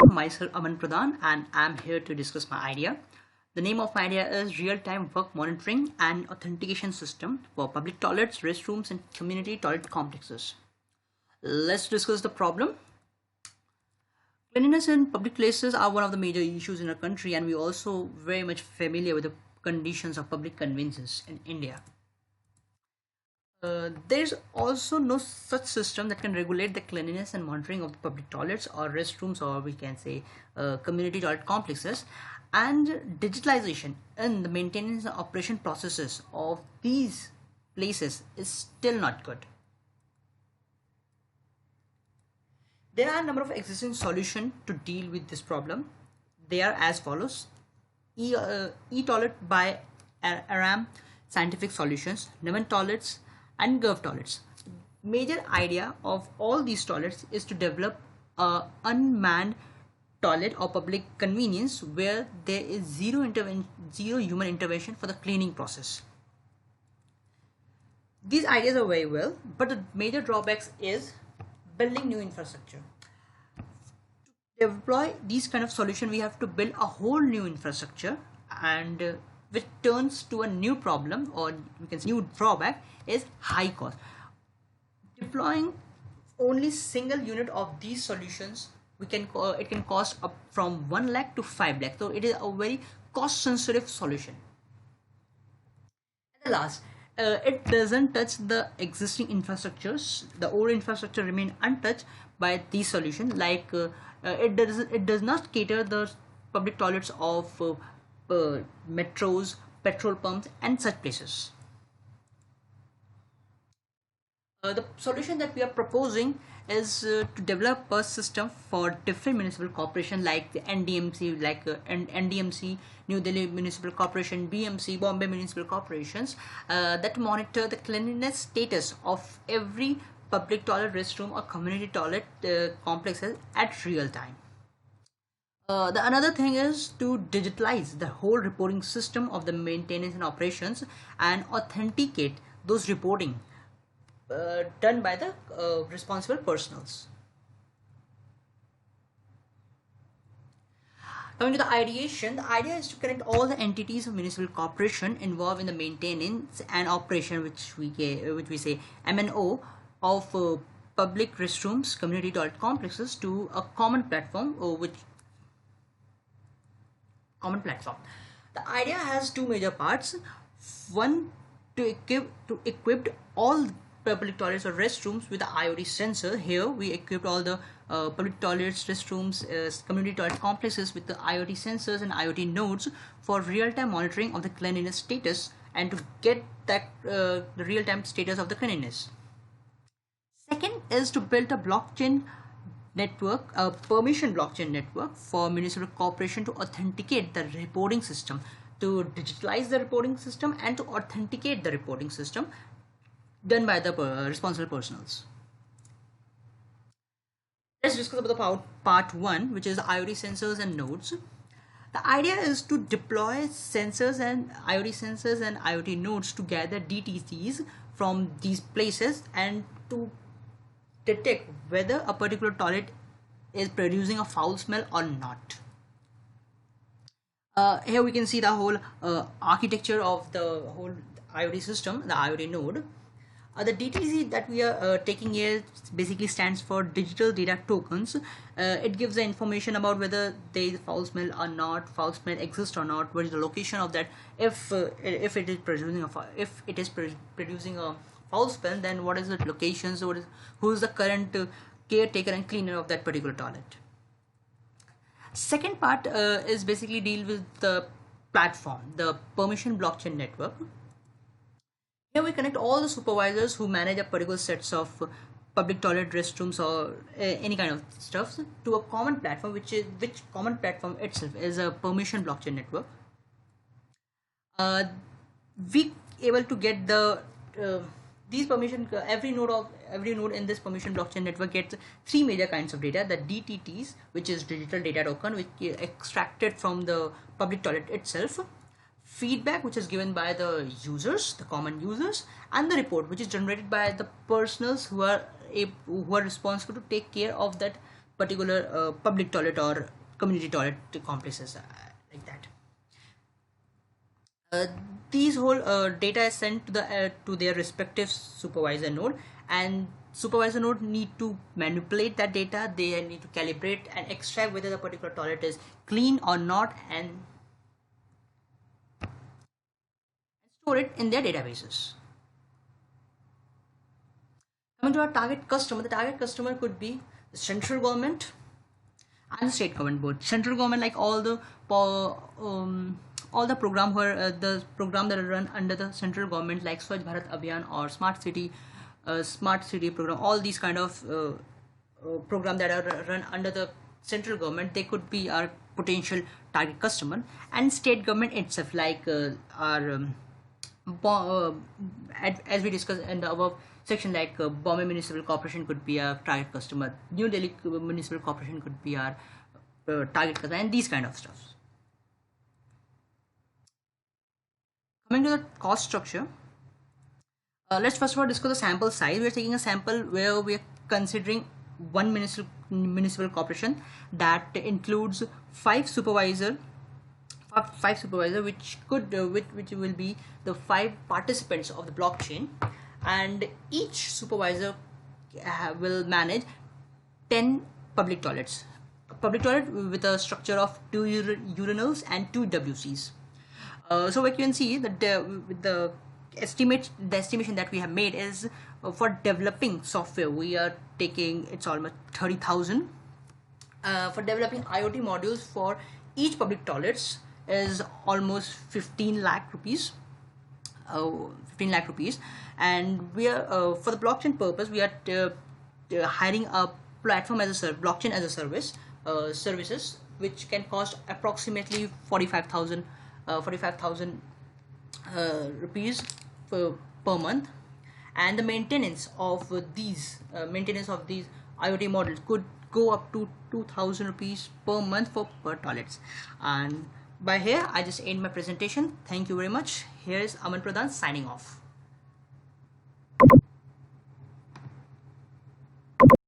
Myself Aman Pradhan and I'm here to discuss my idea. The name of my idea is Real-Time Work Monitoring and Authentication System for Public Toilets, Restrooms and Community Toilet Complexes. Let's discuss the problem. Cleanliness in public places are one of the major issues in our country, and we're also very much familiar with the conditions of public conveniences in India. There's also no such system that can regulate the cleanliness and monitoring of the public toilets or restrooms, or we can say community toilet complexes. And digitalization in the maintenance and operation processes of these places is still not good. There are a number of existing solutions to deal with this problem. They are as follows: e-toilet by Aram Scientific Solutions, Neven Toilets, and Gov Toilets. Major idea of all these toilets is to develop a unmanned toilet or public convenience where there is zero human intervention for the cleaning process. These ideas are very well, but the major drawbacks is building new infrastructure. To deploy these kind of solution, we have to build a whole new infrastructure, and which turns to a new problem, or we can say new drawback is high cost. Deploying only single unit of these solutions, it can cost up from 1 lakh to 5 lakh. So it is a very cost sensitive solution. And the last, it doesn't touch the existing infrastructures. The old infrastructure remain untouched by these solutions. Like it does not cater the public toilets of metros, petrol pumps, and such places. The solution that we are proposing is to develop a system for different municipal corporation like the NDMC, NDMC, New Delhi Municipal Corporation, BMC, Bombay Municipal Corporations, that monitor the cleanliness status of every public toilet, restroom, or community toilet complexes at real time. The another thing is to digitalize the whole reporting system of the maintenance and operations and authenticate those reporting done by the responsible personals. Coming to the ideation, the idea is to connect all the entities of municipal corporation involved in the maintenance and operation, which we say MNO, of public restrooms, community toilet complexes to a common platform, The idea has two major parts. One, to equip all public toilets or restrooms with the IoT sensor. Here we equipped all the public toilets, restrooms, community toilet complexes with the IoT sensors and IoT nodes for real-time monitoring of the cleanliness status and to get that the real-time status of the cleanliness. Second is to build a blockchain network, a permission blockchain network for municipal corporation to authenticate the reporting system, to digitalize the reporting system and to authenticate the reporting system done by the responsible personals. Let's discuss about the part 1, which is the IoT sensors and nodes. The idea is to deploy sensors and IoT nodes to gather DTCs from these places and to detect whether a particular toilet is producing a foul smell or not. Here we can see the whole architecture of the whole IoT system, the IoT node. The DTC that we are taking here basically stands for digital data tokens. It gives the information about whether there is foul smell or not, foul smell exists or not, what is the location of that. If it is producing a foul smell, then what is the locations, who is the current caretaker and cleaner of that particular toilet. Second part is basically deal with the platform, the permission blockchain network. Here we connect all the supervisors who manage a particular sets of public toilet, restrooms, or any kind of stuff to a common platform, which common platform itself is a permission blockchain network. We able to get the these permission, every node in this permission blockchain network gets three major kinds of data: the DTTs, which is digital data token, which is extracted from the public toilet itself; feedback, which is given by the users, the common users; and the report, which is generated by the personals who are responsible to take care of that particular public toilet or community toilet complexes, like that. Uh, these whole data is sent to their respective supervisor node, and supervisor node need to manipulate that data. They need to calibrate and extract whether the particular toilet is clean or not, and store it in their databases. Coming to our target customer, the target customer could be the central government and the state government both. Central government, like all the program where the program that are run under the central government, like Swachh Bharat Abhiyan or smart city program, all these kind of program that are run under the central government, they could be our potential target customer. And state government itself, like our as we discussed in the above section, like Bombay Municipal Corporation could be our target customer, New Delhi Municipal Corporation could be our target customer, and these kind of stuff. Coming to the cost structure, let's first of all discuss the sample size. We are taking a sample where we are considering one municipal corporation that includes five supervisor, which could which will be the five participants of the blockchain, and each supervisor will manage 10 public toilets. A public toilet with a structure of two urinals and two WCs. So we can see that the estimation that we have made is for developing software we are taking, it's almost 30,000. For developing IoT modules for each public toilets is almost 15 lakh rupees. 15 lakh rupees. And we are for the blockchain purpose, we are hiring a platform as a blockchain as a service services, which can cost approximately 45,000 rupees per month. And the maintenance of these IoT models could go up to 2,000 rupees per month for per toilets. And by here I just end my presentation. Thank you very much. Here is Aman Pradhan signing off.